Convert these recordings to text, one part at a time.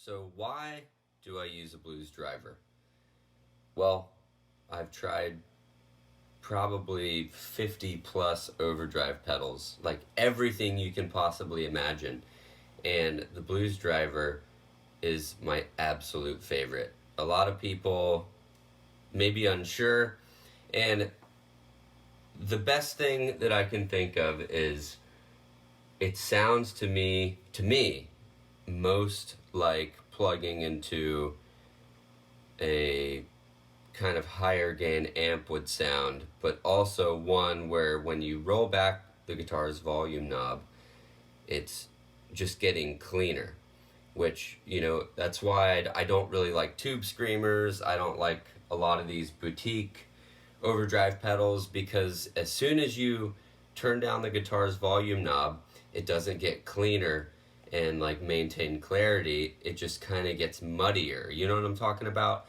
So why do I use a blues driver? Well, I've tried probably 50 plus overdrive pedals, like everything you can possibly imagine. And the blues driver is my absolute favorite. A lot of people may be unsure, and the best thing that I can think of is it sounds to me most like plugging into a kind of higher gain amp would sound, but also one where when you roll back the guitar's volume knob, it's just getting cleaner, which, that's why I don't really like tube screamers. I don't like a lot of these boutique overdrive pedals, because as soon as you turn down the guitar's volume knob, it doesn't get cleaner and like maintain clarity. It just kind of gets muddier. You know what I'm talking about?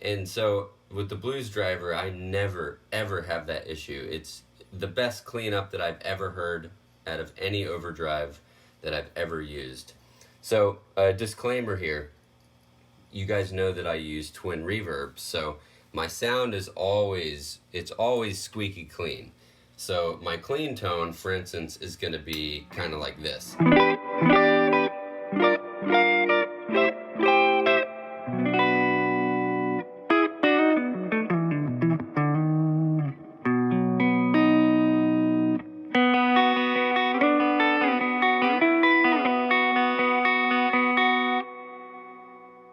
And so with the blues driver, I never ever have that issue. It's the best cleanup that I've ever heard out of any overdrive that I've ever used. So a disclaimer here, you guys know that I use twin reverbs, so my sound is always squeaky clean. So my clean tone, for instance, is going to be kind of like this.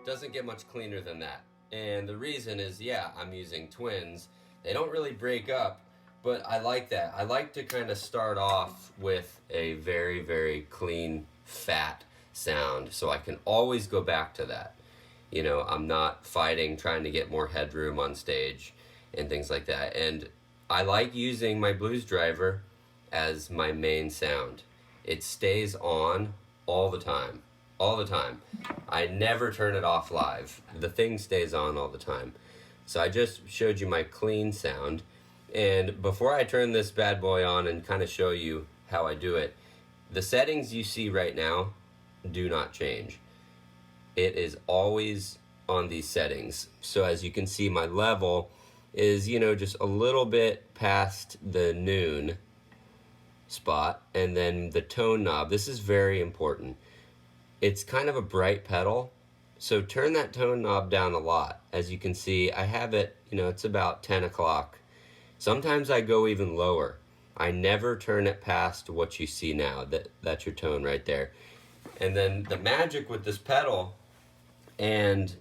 Doesn't get much cleaner than that. And the reason is, I'm using twins. They don't really break up, but I like that. I like to kind of start off with a very, very clean, fat sound, so I can always go back to that. I'm not fighting trying to get more headroom on stage and things like that. And I like using my blues driver as my main sound. It stays on all the time. All the time. I never turn it off live. The thing stays on all the time. So I just showed you my clean sound. And before I turn this bad boy on and kind of show you how I do it, the settings you see right now do not change. It is always on these settings. So as you can see, my level is, just a little bit past the noon spot, and then the tone knob. This is very important. It's kind of a bright pedal, so turn that tone knob down a lot. As you can see, I have it, it's about 10 o'clock. Sometimes I go even lower. I never turn it past what you see now. That's your tone right there. And then the magic with this pedal, and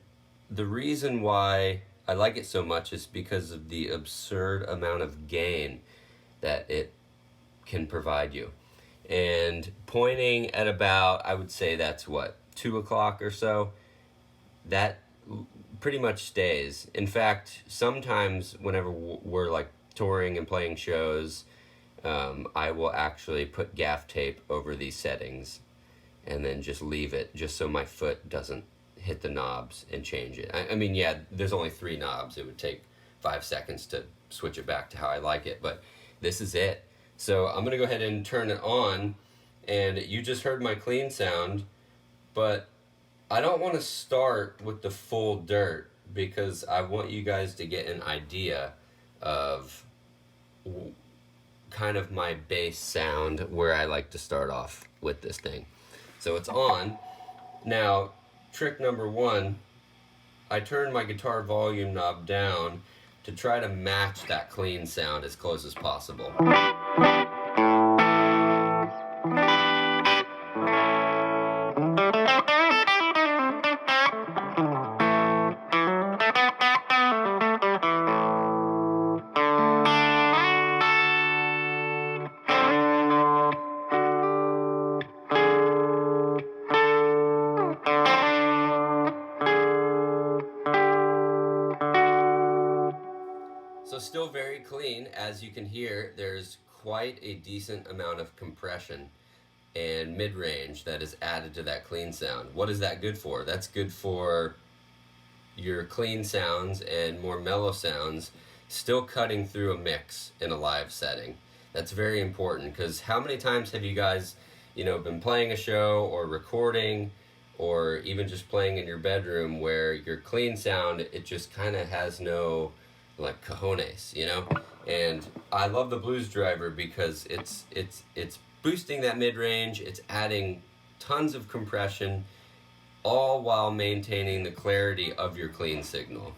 the reason why I like it so much, is because of the absurd amount of gain that it can provide you. And pointing at about, I would say that's 2 o'clock or so, that pretty much stays. In fact, sometimes whenever we're like touring and playing shows, I will actually put gaff tape over these settings and then just leave it, just so my foot doesn't hit the knobs and change it. I mean, there's only 3 knobs. It would take 5 seconds to switch it back to how I like it, but this is it. So I'm going to go ahead and turn it on, and you just heard my clean sound, but I don't want to start with the full dirt, because I want you guys to get an idea of kind of my bass sound, where I like to start off with this thing. So it's on. Now, trick number 1, I turned my guitar volume knob down to try to match that clean sound as close as possible. So still very clean. As you can hear, there's quite a decent amount of compression and mid-range that is added to that clean sound. What is that good for? That's good for your clean sounds and more mellow sounds still cutting through a mix in a live setting. That's very important, because how many times have you guys, been playing a show or recording, or even just playing in your bedroom where your clean sound, it just kind of has no like cojones, you know? And I love the Blues Driver because it's boosting that mid-range, it's adding tons of compression, all while maintaining the clarity of your clean signal.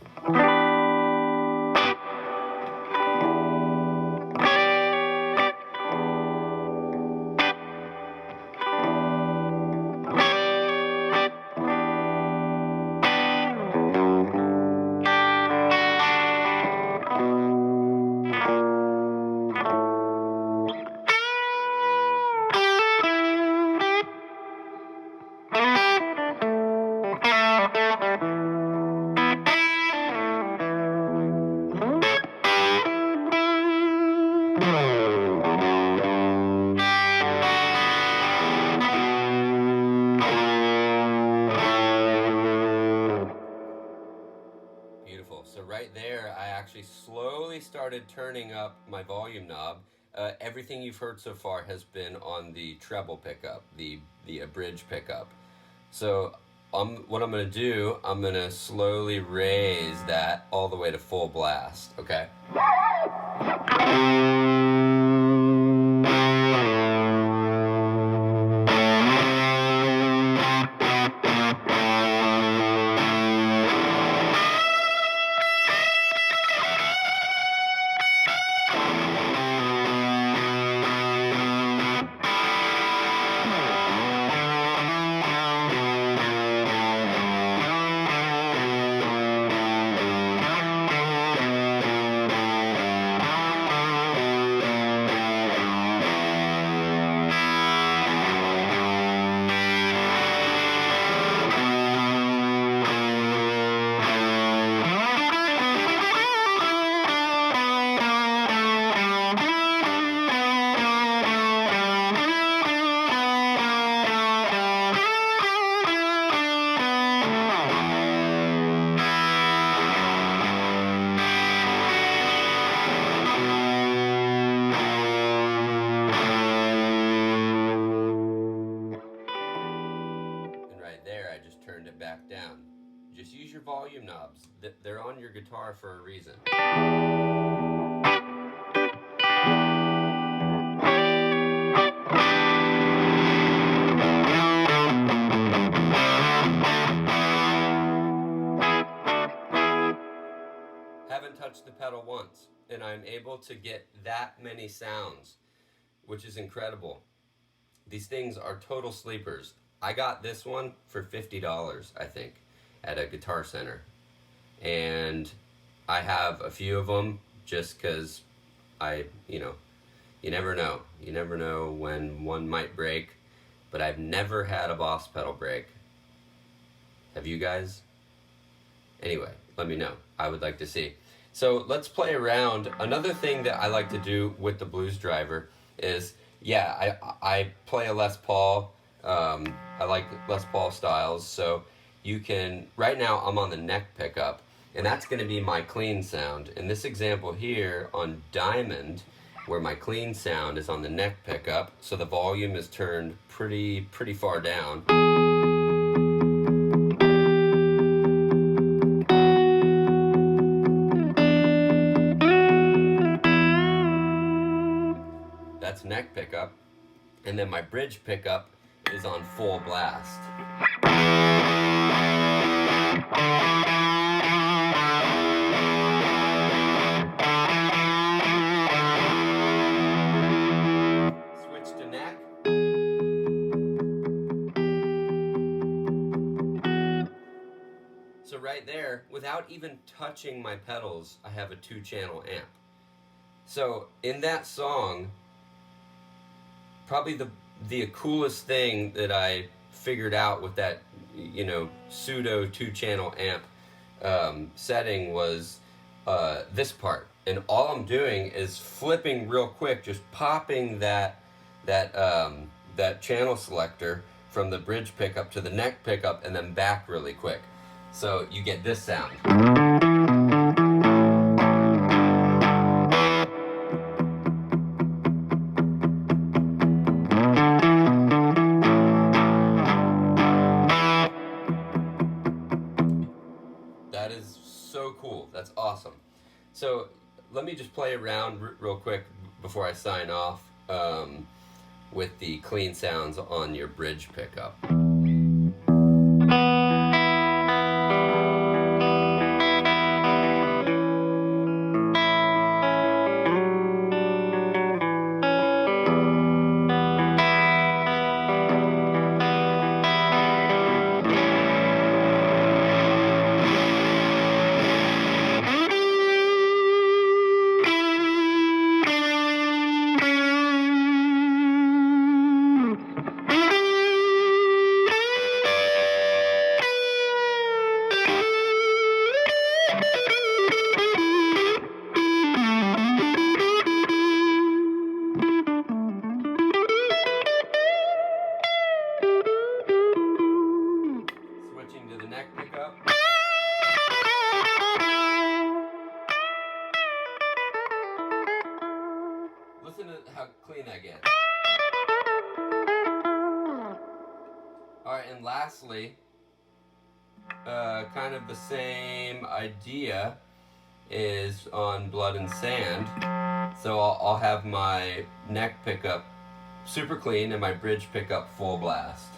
Beautiful. So right there, I actually slowly started turning up my volume knob. Everything you've heard so far has been on the treble pickup, the bridge pickup. So what I'm going to do, I'm going to slowly raise that all the way to full blast, okay? Turned it back down. Just use your volume knobs. They're on your guitar for a reason. Haven't touched the pedal once, and I'm able to get that many sounds, which is incredible. These things are total sleepers. I got this one for $50, I think, at a Guitar Center. And I have a few of them just because you never know. You never know when one might break. But I've never had a Boss pedal break. Have you guys? Anyway, let me know. I would like to see. So let's play around. Another thing that I like to do with the Blues Driver is, I play a Les Paul. I like Les Paul styles, so you can, right now I'm on the neck pickup, and that's going to be my clean sound. In this example here on Diamond, where my clean sound is on the neck pickup, so the volume is turned pretty far down. That's neck pickup, and then my bridge pickup is on full blast. Switch to neck. So right there, without even touching my pedals, I have a 2-channel amp. So in that song, probably the coolest thing that I figured out with that, pseudo 2-channel amp setting was this part. And all I'm doing is flipping real quick, just popping that channel selector from the bridge pickup to the neck pickup and then back really quick. So you get this sound. cool. That's awesome. So let me just play around real quick before I sign off with the clean sounds on your bridge pickup. Switching to the neck pickup. Listen to how clean that gets. Alright, and lastly, kind of the same idea is on Blood and Sand. So I'll have my neck pickup super clean and my bridge pickup full blast.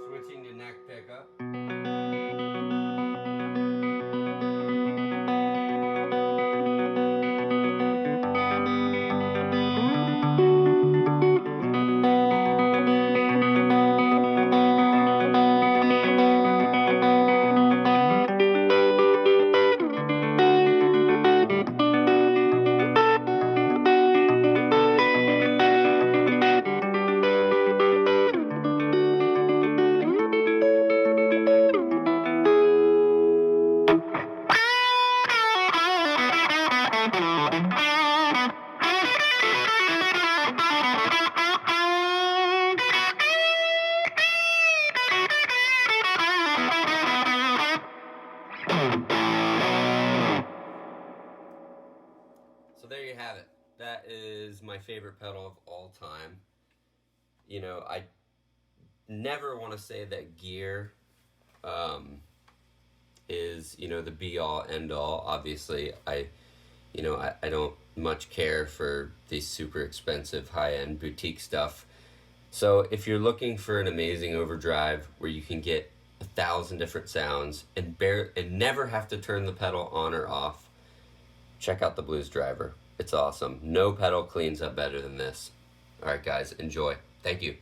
Switching to neck pickup. So there you have it. That is my favorite pedal of all time. You know, I never want to say that gear is, you know, the be-all, end-all. Obviously, I don't much care for the super expensive high-end boutique stuff. So if you're looking for an amazing overdrive where you can get 1,000 different sounds and never have to turn the pedal on or off, check out the Blues Driver. It's awesome. No pedal cleans up better than this. All right, guys, enjoy. Thank you.